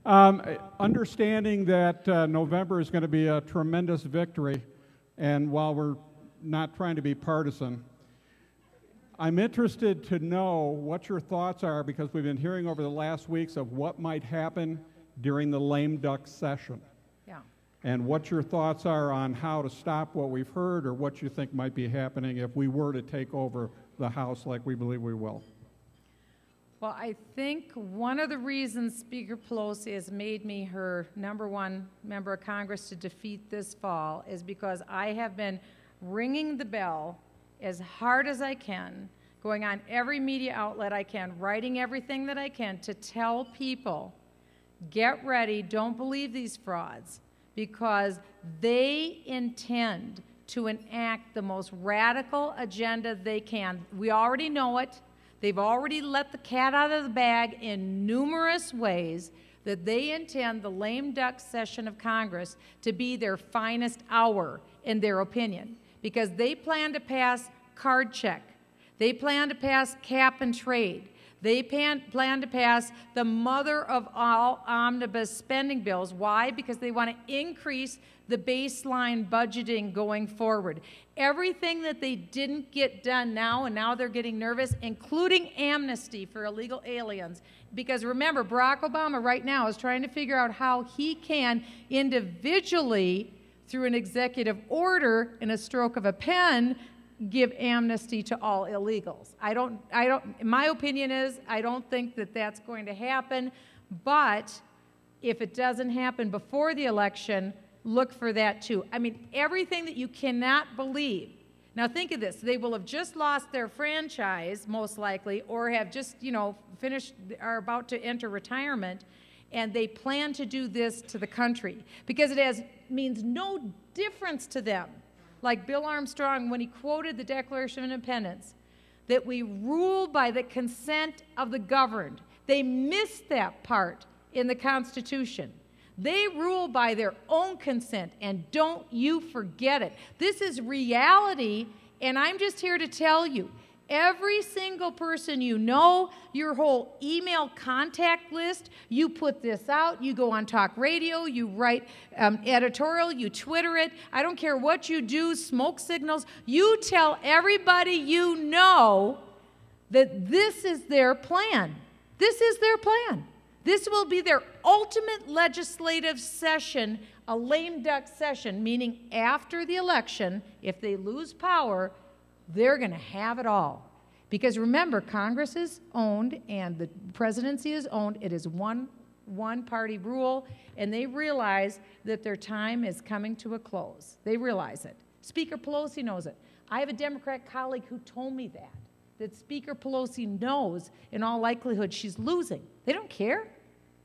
Understanding that November is going to be a tremendous victory, and while we're not trying to be partisan, I'm interested to know what your thoughts are, because we've been hearing over the last weeks of what might happen during the lame duck session. Yeah. And what your thoughts are on how to stop what we've heard, or what you think might be happening if we were to take over the House like we believe we will. Well, I think one of the reasons Speaker Pelosi has made me her #1 member of Congress to defeat this fall is because I have been ringing the bell as hard as I can, going on every media outlet I can, writing everything that I can to tell people, get ready, don't believe these frauds, because they intend to enact the most radical agenda they can. We already know it. They've already let the cat out of the bag in numerous ways, that they intend the lame duck session of Congress to be their finest hour, in their opinion, because they plan to pass card check. They plan to pass cap and trade. They plan to pass the mother of all omnibus spending bills. Why? Because they want to increase the baseline budgeting going forward. Everything that they didn't get done now, and now they're getting nervous, including amnesty for illegal aliens. Because remember, Barack Obama right now is trying to figure out how he can individually, through an executive order and a stroke of a pen, give amnesty to all illegals. My opinion is, I don't think that that's going to happen, but if it doesn't happen before the election, look for that too. I mean, everything that you cannot believe. Now think of this, they will have just lost their franchise, most likely, or have just, finished, are about to enter retirement, and they plan to do this to the country, because it means no difference to them. Like Bill Armstrong, when he quoted the Declaration of Independence, that we rule by the consent of the governed. They missed that part in the Constitution. They rule by their own consent, and don't you forget it. This is reality, and I'm just here to tell you, every single person you know, your whole email contact list, you put this out, you go on talk radio, you write editorial, you Twitter it, I don't care what you do, smoke signals, you tell everybody you know that this is their plan. This is their plan. This will be their ultimate legislative session, a lame duck session, meaning after the election, if they lose power, they're going to have it all. Because remember, Congress is owned and the presidency is owned. It is one-party rule, and they realize that their time is coming to a close. They realize it. Speaker Pelosi knows it. I have a Democrat colleague who told me that Speaker Pelosi knows, in all likelihood, she's losing. They don't care.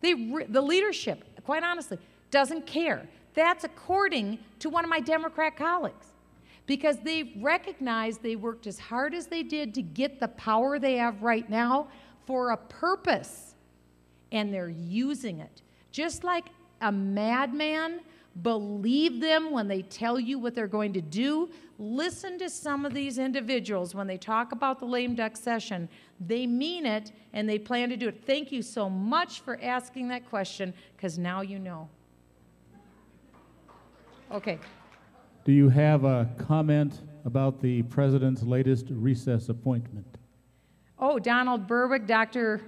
The leadership, quite honestly, doesn't care. That's according to one of my Democrat colleagues. Because they recognized they worked as hard as they did to get the power they have right now for a purpose, and they're using it. Just like a madman, believe them when they tell you what they're going to do. Listen to some of these individuals when they talk about the lame duck session. They mean it, and they plan to do it. Thank you so much for asking that question, because now you know. Okay. Do you have a comment about the president's latest recess appointment? Oh, Donald Berwick, Dr.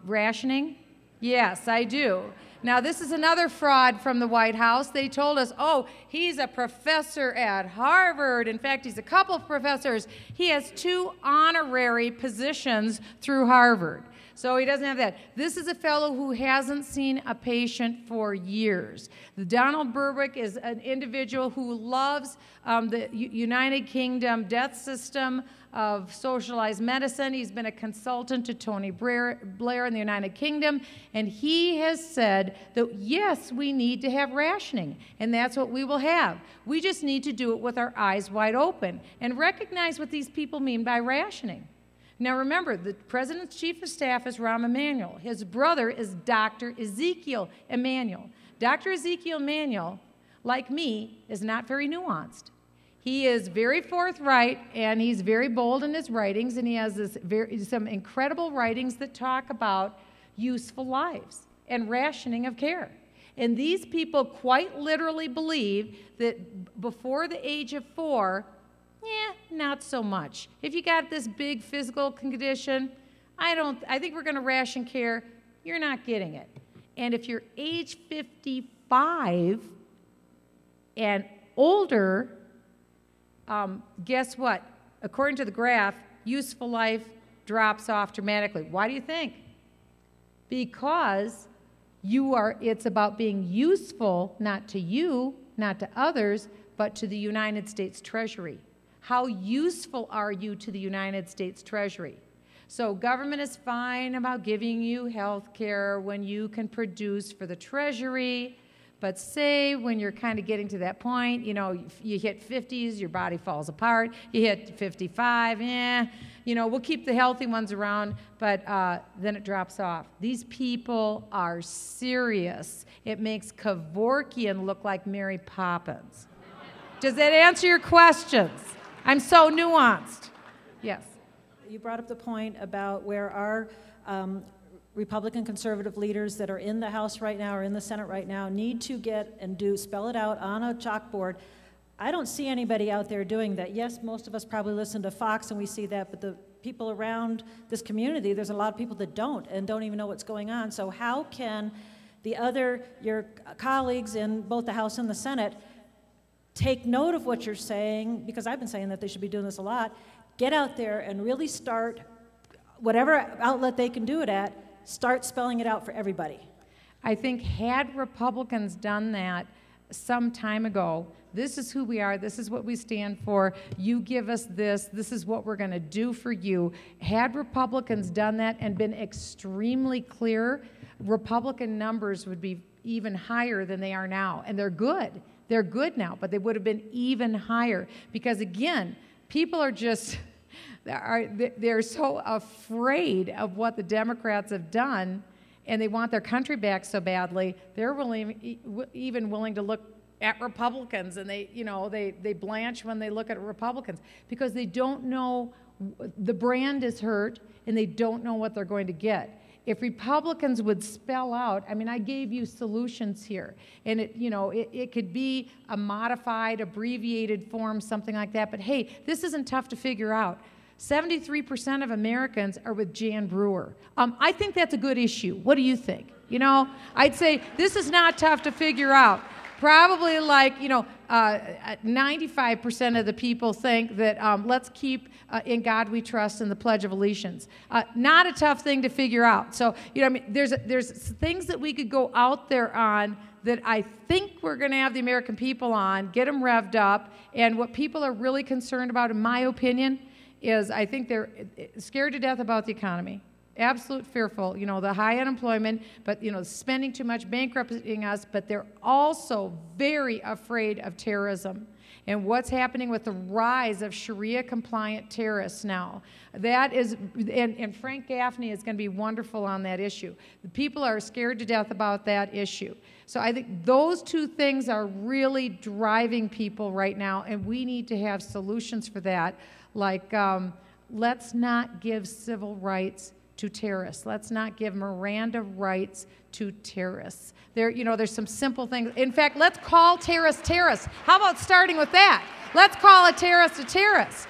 Rationing? Yes, I do. Now, this is another fraud from the White House. They told us, oh, he's a professor at Harvard. In fact, he's a couple of professors. He has 2 honorary positions through Harvard. So he doesn't have that. This is a fellow who hasn't seen a patient for years. Donald Berwick is an individual who loves the United Kingdom death system of socialized medicine. He's been a consultant to Tony Blair in the United Kingdom, and he has said that, yes, we need to have rationing, and that's what we will have. We just need to do it with our eyes wide open and recognize what these people mean by rationing. Now remember, the President's Chief of Staff is Rahm Emanuel. His brother is Dr. Ezekiel Emanuel. Dr. Ezekiel Emanuel, like me, is not very nuanced. He is very forthright, and he's very bold in his writings, and he has some incredible writings that talk about useful lives. and rationing of care. And these people quite literally believe that before the age of 4, not so much. If you got this big physical condition, I think we're going to ration care. You're not getting it. And if you're age 55 and older, guess what? According to the graph, useful life drops off dramatically. Why do you think? Because it's about being useful, not to you, not to others, but to the United States Treasury. How useful are you to the United States Treasury? So government is fine about giving you health care when you can produce for the Treasury, but say when you're kind of getting to that point, you hit 50s, your body falls apart. You hit 55, we'll keep the healthy ones around, but then it drops off. These people are serious. It makes Kevorkian look like Mary Poppins. Does that answer your questions? I'm so nuanced. Yes. You brought up the point about where our Republican conservative leaders that are in the House right now or in the Senate right now need to get and spell it out on a chalkboard. I don't see anybody out there doing that. Yes, most of us probably listen to Fox and we see that, but the people around this community, there's a lot of people that don't even know what's going on. So how can your colleagues in both the House and the Senate take note of what you're saying, because I've been saying that they should be doing this a lot, get out there and really start, whatever outlet they can do it at, start spelling it out for everybody. I think had Republicans done that some time ago, this is who we are, this is what we stand for, you give us this is what we're going to do for you. Had Republicans done that and been extremely clear, Republican numbers would be even higher than they are now, and they're good. They're good now, but they would have been even higher because, again, people are just, they're so afraid of what the Democrats have done, and they want their country back so badly, they're even willing to look at Republicans, and they blanch when they look at Republicans because they don't know, the brand is hurt, and they don't know what they're going to get. If Republicans would spell out, I gave you solutions here, and it could be a modified, abbreviated form, something like that, but hey, this isn't tough to figure out. 73% of Americans are with Jan Brewer. I think that's a good issue. What do you think? I'd say this is not tough to figure out. Probably 95% of the people think that let's keep in God we trust in the Pledge of Allegiance. Not a tough thing to figure out. So, there's things that we could go out there on that I think we're going to have the American people on, get them revved up, and what people are really concerned about, in my opinion, is I think they're scared to death about the economy. Absolute fearful, the high unemployment, but, spending too much, bankrupting us, but they're also very afraid of terrorism and what's happening with the rise of Sharia-compliant terrorists now. That is, and Frank Gaffney is going to be wonderful on that issue. The people are scared to death about that issue. So I think those two things are really driving people right now, and we need to have solutions for that, like let's not give civil rights to terrorists. Let's not give Miranda rights to terrorists. There's some simple things. In fact, let's call terrorists terrorists. How about starting with that? Let's call a terrorist a terrorist.